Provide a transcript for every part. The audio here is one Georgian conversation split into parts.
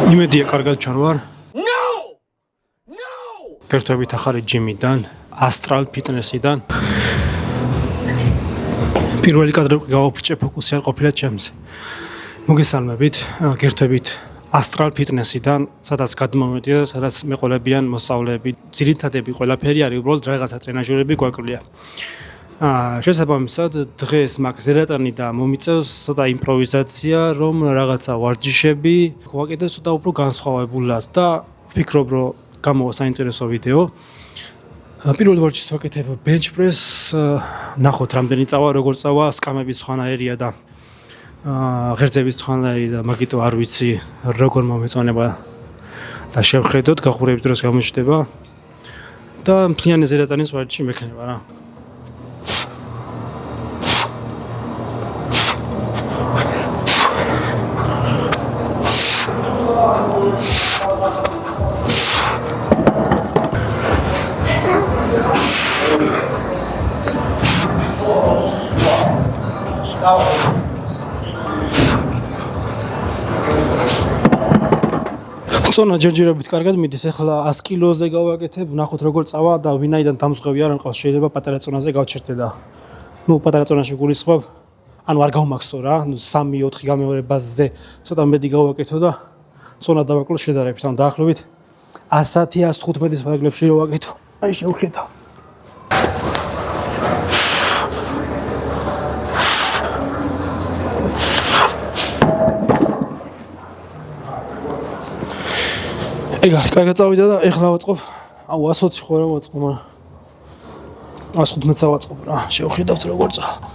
იმედია კარგად ჩვენ ვარ. კერთვებით ახალი ჯიმიდან, ასტრალ ფიტნესიდან. პირველი კადრი გავაფიჭე ფოკუსი არ ყოფილა ჩემზე. მოგესალმებით, კერთვებით ასტრალ ფიტნესიდან, სადაც გადმოვედია, სადაც მეყოლებიან მოსწავლეები, ძირითადები ყველაფერი არის უბრალოდ რაღაცა ტრენაჟერები გვაკლია. შესაბამისად, დღეს მაგ ზერატანი და მომიწევს ცოტა იმპროვიზაცია, რომ რაღაცა ვარჯიშები გვაკეთოს ცოტა უფრო განსხვავებულად და ვფიქრობ, რომ გამოვა საინტერესო ვიდეო. პირველ ვარჯიშს ვაკეთებ bench press, ნახოთ რამდენი წავა, როგორ წავა, სკამების სხვანაირია და ღერძების სხვანაირი და მაგიტო არ ვიცი როგორ მომეწონება და შევხედოთ, გახურებით დროს გამოჩნდება და მთლიანი ზერატანის ვარჯიში მექნება რა. წონა ჯერჯერობით კარგად მიდის, ახლა 100 კილოზე გავაკეთებ, ვნახოთ როგორ წავა და ვინაიდან დამზღვევი არ მყავს, შეიძლება პატარა წონაზე გავჩერდე და პატარა წონაში გულისხმობ, ანუ არ გავმაქსო რა, 3-4 გამეორებაზე ცოტა მეტი გავაკეთო და წონა დავაკლო შედარებით, ანუ დაახლოებით 110-115-ის ფარგლებში რო ვაკეთო. აი შევხედავ. ეგარი, კარგად წავიდა და ეხლა ვაწყობ. 120 ხო რა ვაწყობ, მაგრამ 115-ს ვაწყობ რა. შევხედავთ როგორ წავა.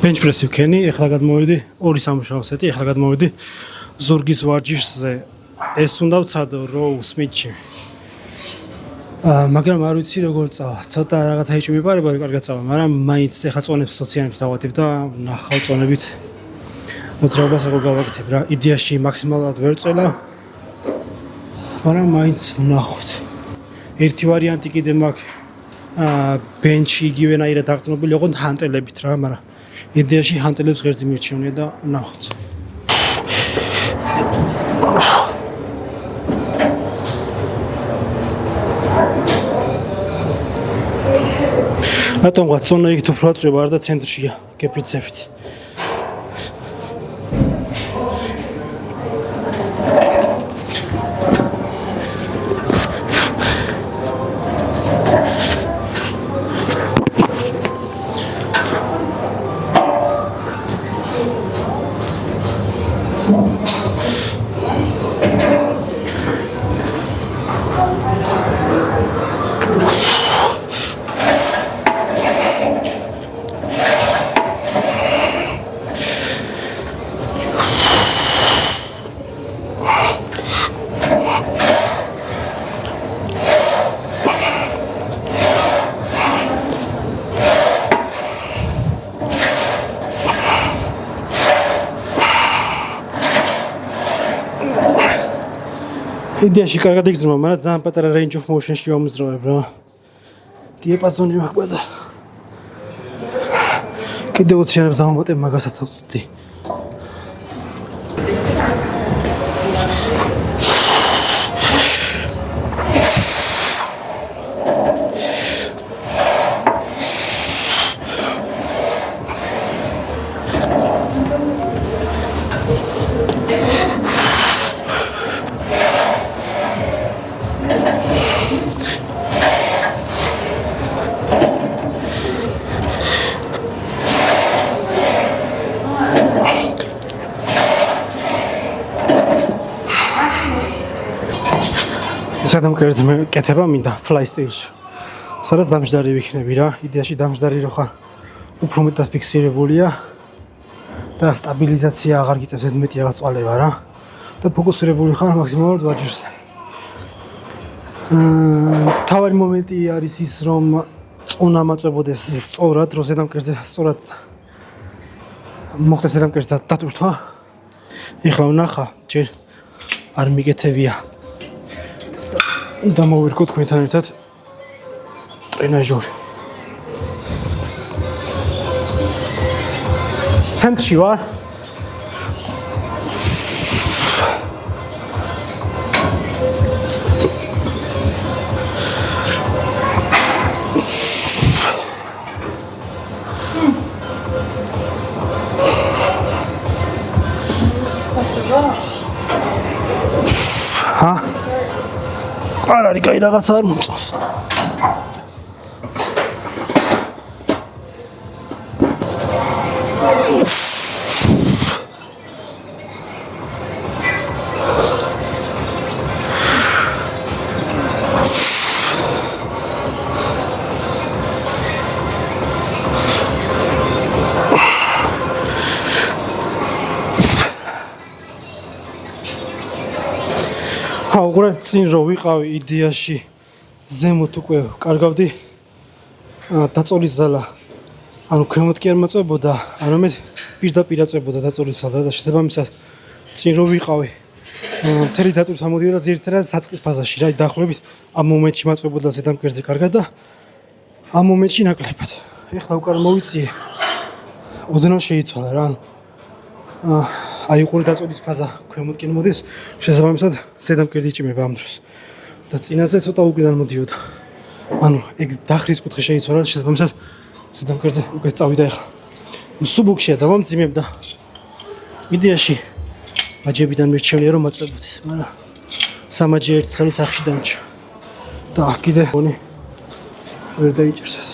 bench press-ი ვქენი, ეხლა გადმოვედი 2 სამუშაო სეტი, ეხლა გადმოვედი ზურგის ვარჯიშზე. ეს უნდა ვცადო row smith-ში. მაგრამ არ ვიცი როგორ წავა. ცოტა რაღაცა ეჭვი მიპარება, კარგად წავა, მაგრამ მაინც ეხლა წონებს სოციალებს დავატებ და ნახავ წონებით მოძრაობას როგორ გავაკეთებ რა. იდეაში მაქსიმალურად ვერ წელა, მაგრამ მაინც ვნახოთ. ერთი ვარიანტი კიდე მაქვს bench-ი იგივენაირად აღტყნობილი ოღონდ ჰანტელებით რა, მაგრამ იდეაში ჰანტელებს ღერძი მირჩევნია და ვნახოთ. რატომღაც წონა იქით უფრო აწვება არ და ცენტრშია გეფიცებით. იდეაში კარგად იგრძნობა, მაგრამ ძალიან პატარა range of motion-ში ვამოძრავებ რა. დიაპაზონი მაქვს პატარა. კიდე 20-იანებს დავამატებ, მაგასაც ავწდი. სადამ კეთება მინდა fly stage სადაც დამჯდარი ვიქნები რა. იდეაში დამჯდარი რო ხარ უფრო მეტად ფიქსირებულია და სტაბილიზაცია აღარ გიწევს ზედმეტი რაღაც წვალება რა. და ფოკუსირებული ხარ მაქსიმალურად ვაჯერზე. თავარი მომენტი არის ის რომ წონა მაწვებოდეს სწორად, რომ ზედამკერზე სწორად მოხდეს ზედამკერზე დატვირთვა. ეხლა ვნახა, ჯერ არ მიგეთებია. და მოვირგო თქვენთან ერთად ტრენაჟორი. ცენტრში ვარ. არ არის კაი რაღაცა არ მომწონს. უყურე წინ რო ვიყავი იდეაში ზემოთ უკვე კარგავდი დაწოლის ზალა. ანუ ქვემოთ კი არ მაწვებოდა, არამედ პირდაპირ აწვებოდა დაწოლის ზალა და შესაბამისად წინ რო ვიყავი მთელი დატვირთვა ამოდიოდა ძირითადად საწყის ფაზაში რა. დაახლოებით ამ მომენტში მაწვებოდა ზედამკერზე კარგად და ამ მომენტში ნაკლებად. ეხლა უკან მოვიწიე. ოდნავ შეიცვალა რა. აი უყურე დაწოლის ფაზა ქვემოთკენ მოდის, შესაბამისად ზედამკერდი იჭმება ამ დროს. და წინაზე ცოტა უკიდან მოდიოდა. ანუ ეგ დახრის კუთხე შეიცვალა, შესაბამისად ზედამკერდზე უკვე წავიდა ეხლა. სუბუქშია და მომძიმებდა. იდეაში მაჯებიდან მირჩევნია რომ მაწვებოდეს, მაგრამ სამაჯი ერთ წელი სახში დამჭა. და აქ კიდე გონი ვერ დაიჭერს ეს.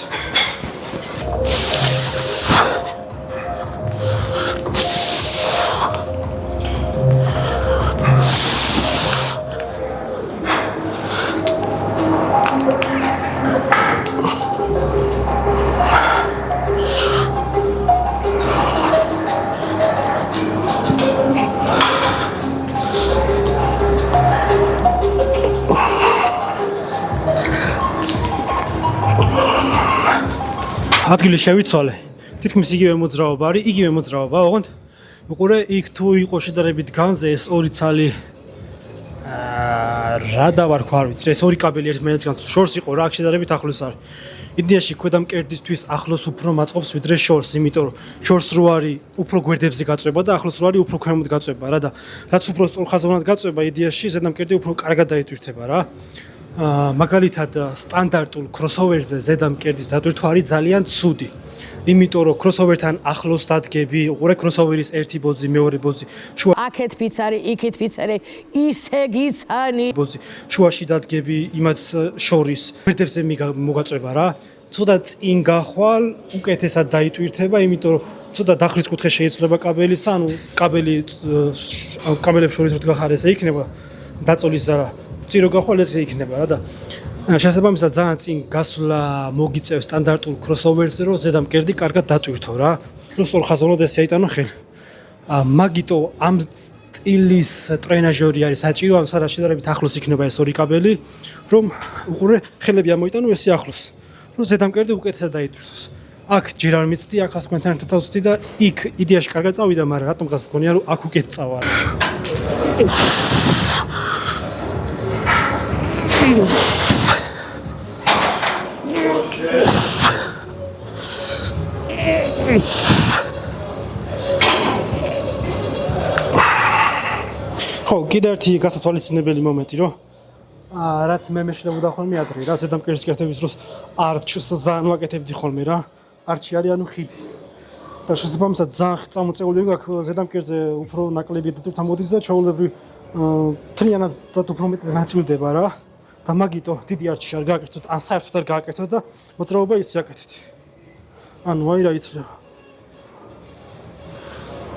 ადგილი შევიცვალე. თითქმის იგივე მოძრაობა არის, იგივე მოძრაობა, ოღონდ უყურე იქ თუ იყო შედარებით განზე ეს ორი ცალი რა დავარქვა არ ვიცი, ეს ორი კაბელი ერთმანეთისგან შორს იყო რა, აქ შედარებით ახლოს არის. იდეაში ქვედამკერდისთვის ახლოს უფრო მაწყობს ვიდრე შორს, იმიტომ რომ შორს რო არის უფრო გვერდებზე გაწვება და ახლოს რო არის უფრო ქვემოთ გაწვება რა და რაც უფრო სწორხაზოვნად გაწვება იდეაში ზედამკერდი უფრო კარგად დაიტვირთება რა. მაგალითად სტანდარტულ crossover-ზე ზედამკერდის დატვირთვა არის ძალიან ცუდი. იმიტომ რომ crossover-თან ახლოს დადგები, უყურე crossover-ის ერთი ბოძი, მეორე ბოძი, შუა აქეთ ფიცარი, იქით ფიცარი, ისე გიცანი. ბოძი, შუაში დადგები იმას შორის. გვერდებზე მოგაწვება რა. ცოტა წინ გახვალ, უკეთესად დაიტვირთება, იმიტომ რომ ცოტა დახრის კუთხე შეიცვლება კაბელის, ანუ კაბელებს შორის რო დგახარ ესე იქნება დაწოლის ზარა. წირო გახვალ ესე იქნება რა და შესაბამისად ძალიან წინ გასვლა მოგიწევს სტანდარტულ crossover-ზე რომ ზედამკერდი კარგად დატვირთო რა. რომ სწორხაზოვნად ესე აიტანო ხელი. მაგიტო ამ სტილის ტრენაჟორი არის საჭირო, ან სადაც შედარებით ახლოს იქნება ეს ორი კაბელი, რომ უყურე ხელები ამოიტანო ესე ახლოს. რომ ზედამკერდი უკეთესად დაიტვირთოს. აქ ჯერ არ მიცდი, აქ ასკვენთან ერთად ავწდი და იქ იდეაში კარგად წავიდა, მაგრამ რატომღაც მგონია რომ აქ უკეთ წავა. ხო, კიდე ერთი გასათვალისწინებელი მომენტი რომ რაც მე მეშლებოდა ხოლმე ადრე რა ზედამკერდის კეთების დროს არჩს ძალიან ვაკეთებდი ხოლმე რა. არჩი არის ანუ ხიდი. და შესაბამისად ძალიან წამოწეული გაქვს ზედამკერდზე უფრო ნაკლები დატვირთვა მოდის და ჩაოლებრივ თლიანად და უფრო მეტად ნაწილდება რა. და მაგიტო დიდი არჩი არ გააკეთოთ, ან საერთოდ არ გააკეთოთ და მოძრაობა ის აკეთეთ. ანუ აი რა იცლება.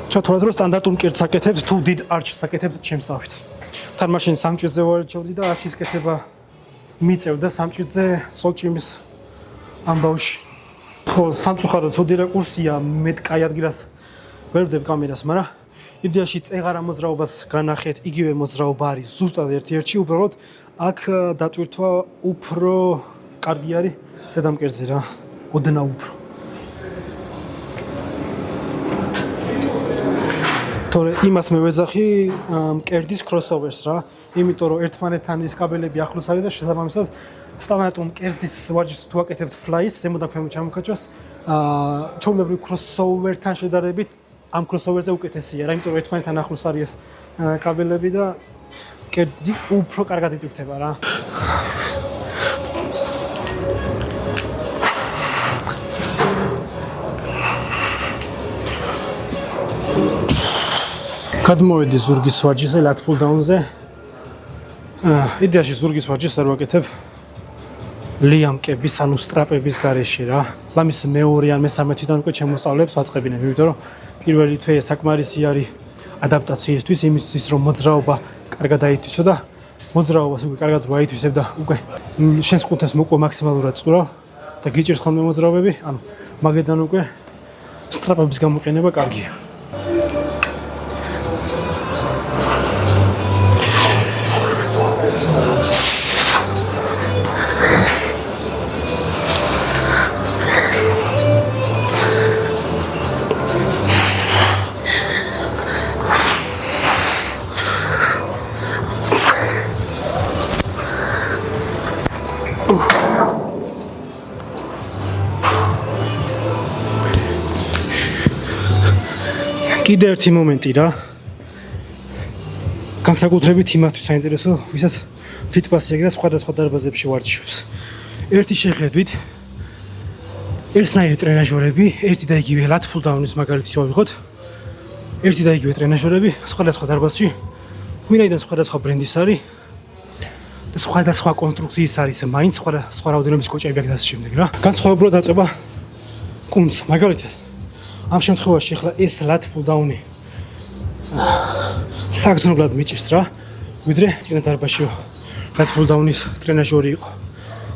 ჩათვალეთ რომ სტანდარტულ მკერდს აკეთებთ თუ დიდ არჩს აკეთებთ ჩემსავით. თან მაშინ სამჭირზე ვარჩევდი და არჩის კეთება მიწევდა სამჭირზე სოლჭიმის ამბავში. ხო, სამწუხაროდ ცუდი რეკურსია, მეტ კაი ადგილას ვერ ვდებ კამერას, მაგრამ იდეაში წეღარა მოძრაობას განახეთ, იგივე მოძრაობა არის ზუსტად ერთ-ერთში, უბრალოდ აქ დატვირთვა უფრო კარგი არის ზედამკერდზე რა, ოდნავ უფრო. თორე იმას მე ვეძახი მკერდის crossover-ს რა, იმიტომ რომ ერთმანეთთან ის კაბელები ახლოს არის და შესაბამისად სტანდარტულ მკერდის ვარჯიშს თუ აკეთებთ fly-ს, ზემოდან ქვემოთ ჩამოქაჭოს, ჩვეულებრივ crossover-თან შედარებით ამ crossover-ზე უკეთესია რა, იმიტომ რომ ერთმანეთთან ახლოს არის ეს კაბელები და მკერდი უფრო კარგად იტვირთება რა. გადმოვედი ზურგის ვარჯიშზე, lat pull down-ზე. იდეაში ზურგის ვარჯიშს არ ვაკეთებ ლიამკების, ანუ სტრაპების გარეშე რა. ლამის მეორე ან მე-13-დან უკვე შემოსწავლებს ვაწყებინებ, იმიტომ რომ პირველი თვე საკმარისი არის ადაპტაციისთვის, იმისთვის რომ მოძრაობა კარგად აითვისო და მოძრაობას უკვე კარგად რო აითვისებ და უკვე შენს კუნთებს მოყვა მაქსიმალურად წურავ და გიჭირს ხოლმე მოძრაობები, ანუ მაგედან უკვე სტრაპების გამოყენება კარგია. კიდე ერთი მომენტი რა. განსაკუთრებით იმათთვის საინტერესო, ვისაც ფიტპასი აქვს და სხვადასხვა დარბაზებში ვარჯიშობს. ერთი შეხედვით ერთნაირი ტრენაჟორები, ერთი და იგივე lat pull down-ის მაგალითს ვიღოთ. ერთი და იგივე ტრენაჟორები სხვადასხვა დარბაზში, ვინაიდან სხვადასხვა ბრენდის არის და სხვადასხვა კონსტრუქციის არის, მაინც სხვა რაოდენობის კოჭები აქვს და ასე შემდეგ რა. განსხვავებულად დაწყება კუნთს, მაგალითად ამ შემთხვევაში ახლა ეს lat pull down-ი საგრძნობლად მიჭირს რა, ვიდრე წინა დარბაზში lat pull down-ის ტრენაჟორი იყო.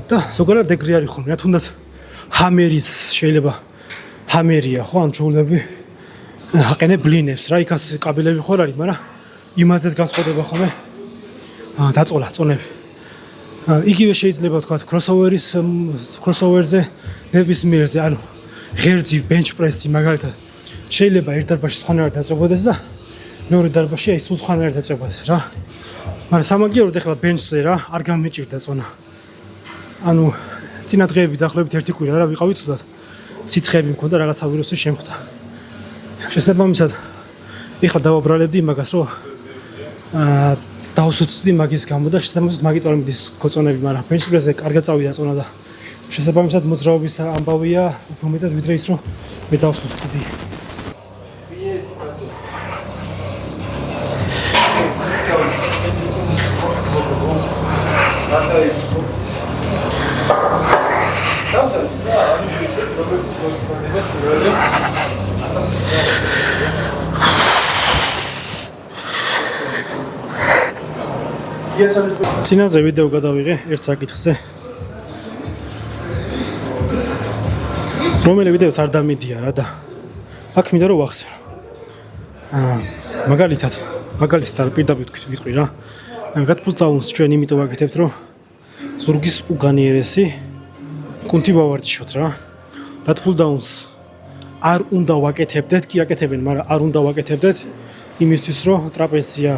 და ზოგადად ეგრე არის ხოლმე, რა თუნდაც ჰამერის შეიძლება ჰამერია ხო, ან ჩვეულები აყენებ ბლინებს რა, იქაც კაბელები ხო არის, მაგრამ იმაზეც განსხვავდება ხოლმე დაწოლა, წონები. იგივე შეიძლება ვთქვა crossover-ზე, ნებისმიერზე, ანუ ღერძი, bench press-ი მაგალითად შეიძლება ერთ დარბაზში სხვანაირად დაწებოდეს და მეორე დარბაზში აი სულ სხვანაირად დაწებოდეს რა. მაგრამ სამაგიეროდ ახლა bench-ზე რა არ გამიჭირდა წონა. ანუ წინა დღეები დაახლოებით ერთი კვირა რა ვიყავი ცუდად. სიცხეები მქონდა რაღაცა ვირუსი შემხვდა. შესაბამისად ეხლა დავაბრალებდი მაგას რომ დავსუცდი მაგის გამო და შესაბამისად მაგით არ მიდის გოწონები, მაგრამ bench press-ზე კარგად წავიდა წონა და შესაბამისად მოძრაობის ამბავია უფრო მეტად ვიდრე ის რომ მე დავსუსტდი. წინაზე ვიდეო გადავიღე ერთ საკითხზე. რომელი ვიდეოს არ დამიდია რა და აქ მინდა რომ ვახსენო. მაგალითად პირდაპირ ვიტყვი რა. lat pull down-ს ჩვენ იმიტომ ვაკეთებთ რომ ზურგის უგანიერესი კუნთი ვავარჯიშოთ რა. lat pull down-ს არ უნდა ვაკეთებდეთ, კი აკეთებენ, მაგრამ არ უნდა ვაკეთებდეთ იმისთვის რომ ტრაპეზია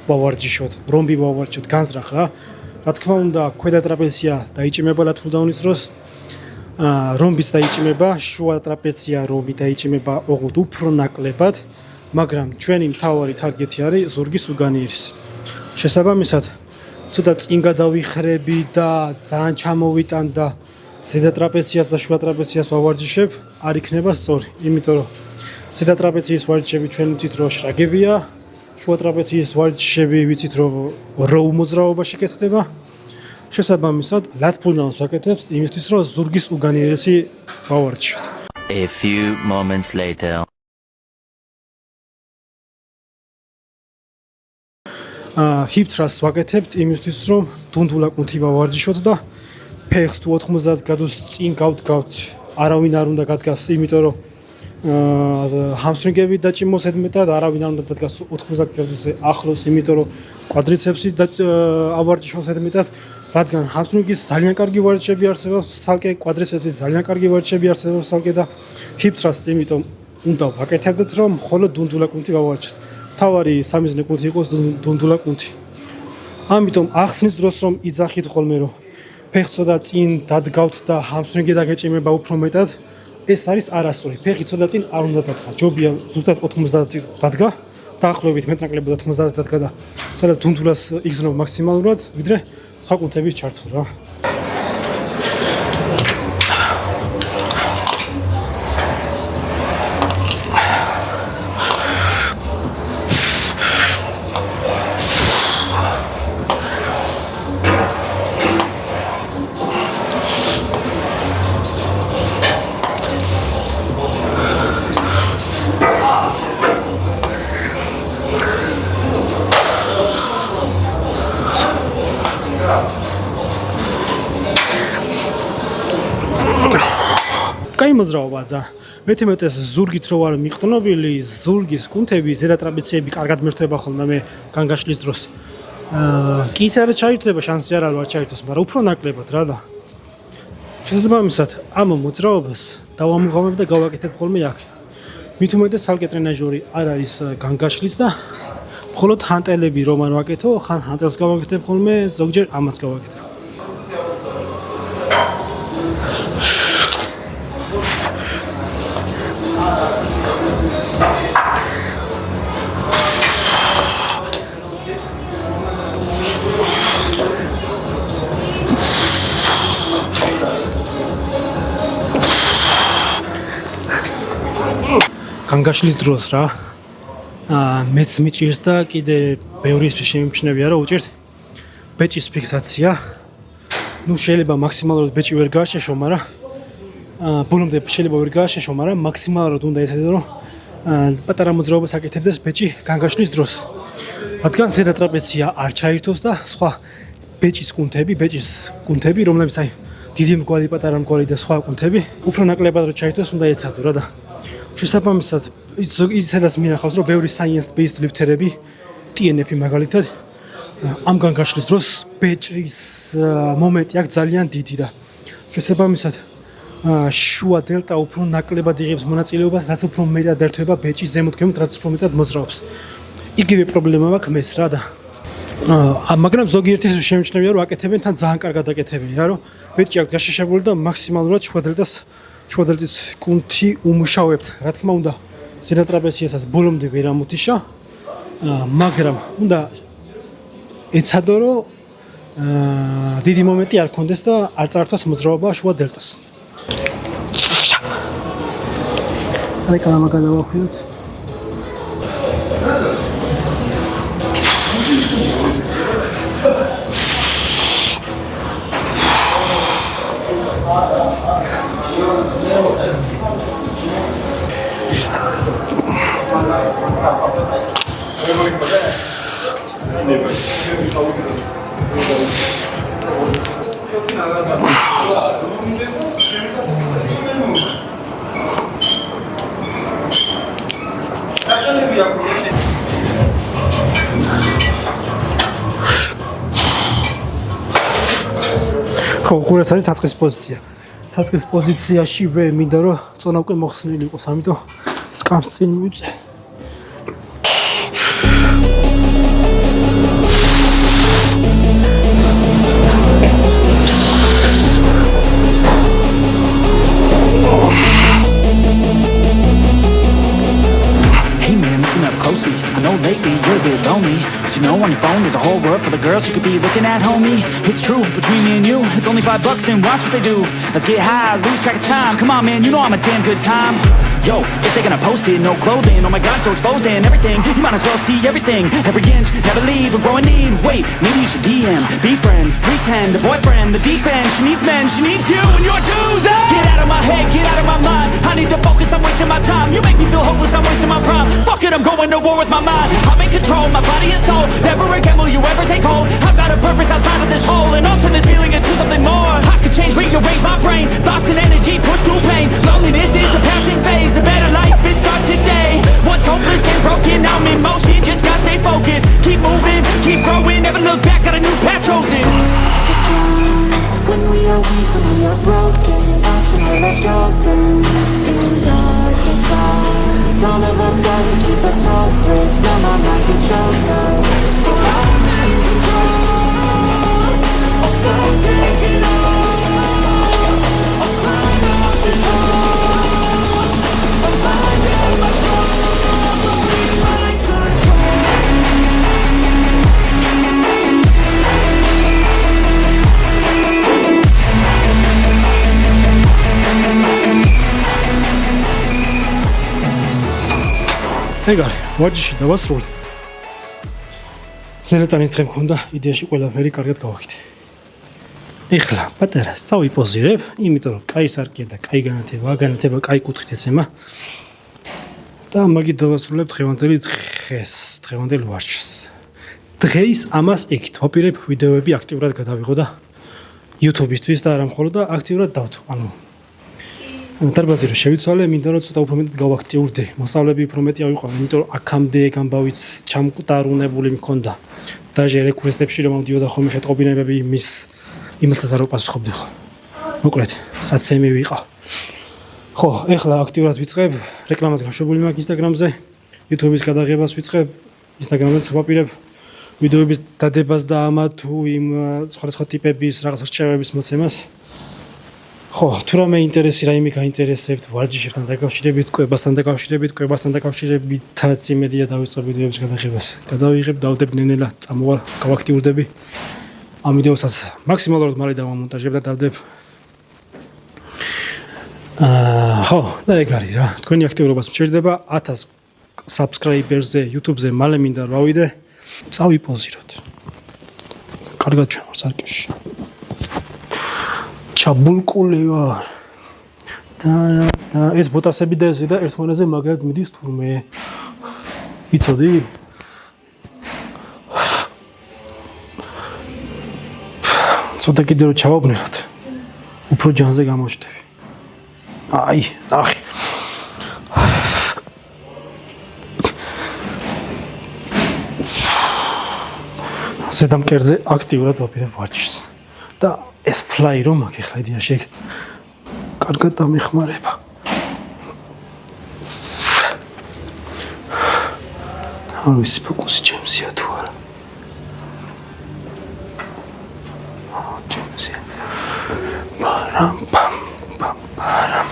ვავარჯიშოთ, რომბი ვავარჯიშოთ, განზრახ რა. რა თქმა უნდა, ქვედა ტრაპეზია დაიჭიმება lat pull down-ის დროს, რომბიც დაიჭიმება, შუა ტრაპეზია რომბი დაიჭიმება ოღონდ უფრო ნაკლებად, მაგრამ ჩვენი მთავარი თარგეტი არის ზურგის უგანიერესი. შესაბამისად, ცოტა წინ გადავიხრები და ძალიან ჩამოვიტან და ზედა ტრაპეზიას და შუა ტრაპეზიას ვავარჯიშებ, არ იქნება სწორი, იმიტომ რომ ზედა ტრაპეზიის ვარჯიშები ჩვენ ვიცით რომ შრაგებია, შუა ტრაპეზიის ვარჯიშები ვიცით რომ row მოძრაობაში კეთდება. შესაბამისად, lat pull down-ს ვაკეთებთ იმისთვის რომ ზურგის უგანიერესი ვავარჯიშოთ. A few moments later. hip thrust ვაკეთებთ იმისთვის რომ დუნდულა კუნთი ვავარჯიშოთ და ფეხს თუ 90 გრადუსს წინ გავდგავთ, არავინ არ უნდა გადგას, იმიტომ რომ ჰამსტრინგები დაჭიმოს ედმეტად, არავინ არ უნდა დადგას 90 გრადუსზე ახლოს, იმიტომ რომ კვადრიცეპსი ავარჯიშოს ედმეტად, რადგან ჰამსტრინგის ძალიან კარგი ვარჯიშები არსებობს, ცალკე კვადრიცეპსის ძალიან კარგი ვარჯიშები არსებობს ცალკე და hip thrust-ს იმიტომ უნდა ვაკეთებდეთ, რომ მხოლოდ დუნდულა კუნთი გავარჩეთ. თავარი სამიზნე კუნთი იყოს დუნდულა კუნთი. ამიტომ ახსნის დროს რომ იძახით ხოლმე რომ ფეხს ცოტა წინ დადგავთ და ჰამსტრინგი დაგეჭიმება უფრო მეტად, ეს არის არასწორი. ფეხი ცოტა წინ არ უნდა დადგა. ჯობია ზუსტად 90 დადგა, დაახლოებით მეტნაკლებად 90 დადგა და სადაც დუნდულას იგზნო მაქსიმალურად, ვიდრე სხვა კუნთების ჩართვა რა. კაი მოძრაობაა. მეთემეტეს ზურგით რო არ მიყრნობილი, ზურგის კუნთები, ზედა ტრაპეციები კარგად მერთება ხოლმე მე განგაშლის დროს. კი ის არ ჩაირთვება, შანსი არ არის ჩაირთვას, მაგრამ უფრო ნაკლებად რა და. შესაბამისად, ამ მოძრაობას დავამუღამებ და გავაკეთებ ხოლმე აქ. მით უმეტეს ცალკე ტრენაჟორი არ არის განგაშლის და მხოლოდ ჰანტელები რომ არ ვაკეთო, ხან ჰანტელს გავაკეთებ ხოლმე, ზოგჯერ ამას გავაკეთებ. განგაშლის დროს რა მეც მიჭირს და კიდე ბევრი ის შემიმჩნევია რომ უჭერთ ბეჭის ფიქსაცია. ნუ შეიძლება მაქსიმალურად ბეჭი ვერ გააშეშო, მაგრამ ბოლომდე შეიძლება ვერ გააშეშო, მაგრამ მაქსიმალურად უნდა ეცადო რომ პატარა მოძრაობას აკეთებდეს ბეჭი განგაშლის დროს. რადგან ზედა ტრაპეცია არ ჩაირთოს და სხვა ბეჭის კუნთები, რომლებიც აი დიდი მგვარი, პატარა მგვარი და სხვა კუნთები უფრო ნაკლებად რომ ჩაირთოს უნდა ეცადო რა და შესაბამისად ისედაც მინახავს რომ ბევრი science based lifterები TNF-ი მაგალითად ამ განგაშლის დროს ბეჭის მომენტი აქვს ძალიან დიდი და შესაბამისად შუა დელტა უფრო ნაკლებად იღებს მონაწილეობას, რაც უფრო მეტად ერთვება ბეჭის ზემოთქმით, რაც უფრო მეტად მოძრაობს. იგივე პრობლემა მაქვს მეც რა და მაგრამ ზოგიერთის შემჩნევია რომ აკეთებენ თან ძალიან კარგად აკეთებენ რა რომ ბეჭი აქვს გაშეშებული და მაქსიმალურად შუა დელტის კუნთი უმუშავებთ. რა თქმა უნდა ზედა ტრაპეციასაც ბოლომდე ვერ ამოთიშა, მაგრამ უნდა ეცადო რომ დიდი მომენტი არ კონდეს და არ წართვას მოძრაობა შუა დელტას. აი კამა გადავახვიოთ. ხო, ყურეს არის საწყის პოზიცია. საწყის პოზიციაშივე მინდა რომ წონა უკვე მოხსნილი იყოს, ამიტომ სკამს წინ მივიწე. But you know on your phone there's a whole world full of girls you could be looking at, homie. It's true, between me and you, it's only $5 and watch what they do. Let's get high, lose track of time. Come on man, you know I'm a damn good time. Yo, if they gonna post it, no clothing, oh my god, so exposed and everything. You might as well see everything, every inch, never leave or grow a need. Wait, maybe you should DM, be friends, pretend, a boyfriend, the deep end. She needs men, she needs you and your dues. Get out of my head, get out of my mind. I need to focus, I'm wasting my time. You make me feel hopeless, I'm wasting my prime. Fuck it, I'm going to war with my mind. I'm in control, my body and soul. Never again will you ever take hold. I've got a purpose outside of this hole, and I'll turn this feeling into something more. I could change ეგ არის ვარჯიში დავასრულე ზელატანის დღე მქონდა იდეაში ყველაფერი კარგად გავაკეთე ეხლა პატარა სავიპოზირებ იმიტომ რომ კაი სარკია და კაი განათება კაი კუთხით ეცემა და მაგით დავასრულებ დღევანდელი დღევანდელ ვარჯიშს დღეს ამას იქით ვაპირებ ვიდეოები აქტიურად გადავიღო და YouTube-ისთვის და არა მხოლოდ და აქტიურად დავთო ანუ დარბაზი რომ შევიცვალე, მინდა რომ ცოტა უფრო მეტად გავაქტიურდე. მოსავლები უფრო მეტი ავიყვანე, იმიტომ რომ აქამდე გამბავიც ჩამკუტარუნებული მქონდა. დაჟე რეკვესტებში რომ ავდიოდა ხოლმე შეტყობინებები იმასაც არ ვპასუხობდი ხო. მოკლედ, საცემი ვიყავ. ხო, ეხლა აქტიურად ვიწყებ, რეკლამას გაშვებული მაქვს Instagram-ზე, YouTube-ის გადაღებას ვიწყებ, Instagram-ზე ვაპირებ ვიდეოების დადებას და ამა თუ იმ სხვადასხვა ტიპების რაღაც რჩევების მოცემას. ხო, თუ რამე ინტერესი რაიმე გაინტერესებთ ვარჯიშებთან დაკავშირებით, კვებასთან დაკავშირებითაც იმედია დავიწყებ ვიდეოების გადაღებას. გადავიღებ, დავდებ ნენელა, წამოვალ, გავაქტიურდები. ამ ვიდეოსაც მაქსიმალურად მალე დავამონტაჟებ და დავდებ. ხო, და ეგ არის რა. თქვენი აქტიურობას მჭირდება 1000 subscriber-ზე YouTube-ზე მალე მინდა ვავიდე. წავიპოზიროთ. კარგად ჩამორ სარკეში. ჩაბულკული ვარ. და ეს ბოტასები და ესე და ერთმანეთზე მაგრად მიდის თურმე. იცოდი? ცოტა კიდე რომ ჩავაბნელოთ. უფრო ჯანზე გამოჩდები. აი, ნახე. ზედამკერდზე აქტიურად ვაპირებ ვარჯიშს. და ეს ფლაი რომ აქ ახლა იდეაში კარგად დამეხმარება. არ ვიცი ფოკუსი ჩემსია თუ არა. ჩემსია. პარამ პამ პამ პარამ.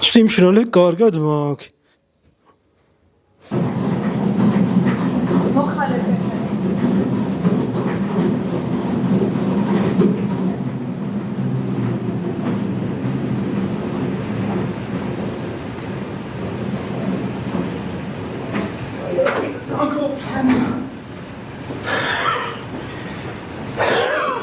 სიმშრალე კარგად მაქვს.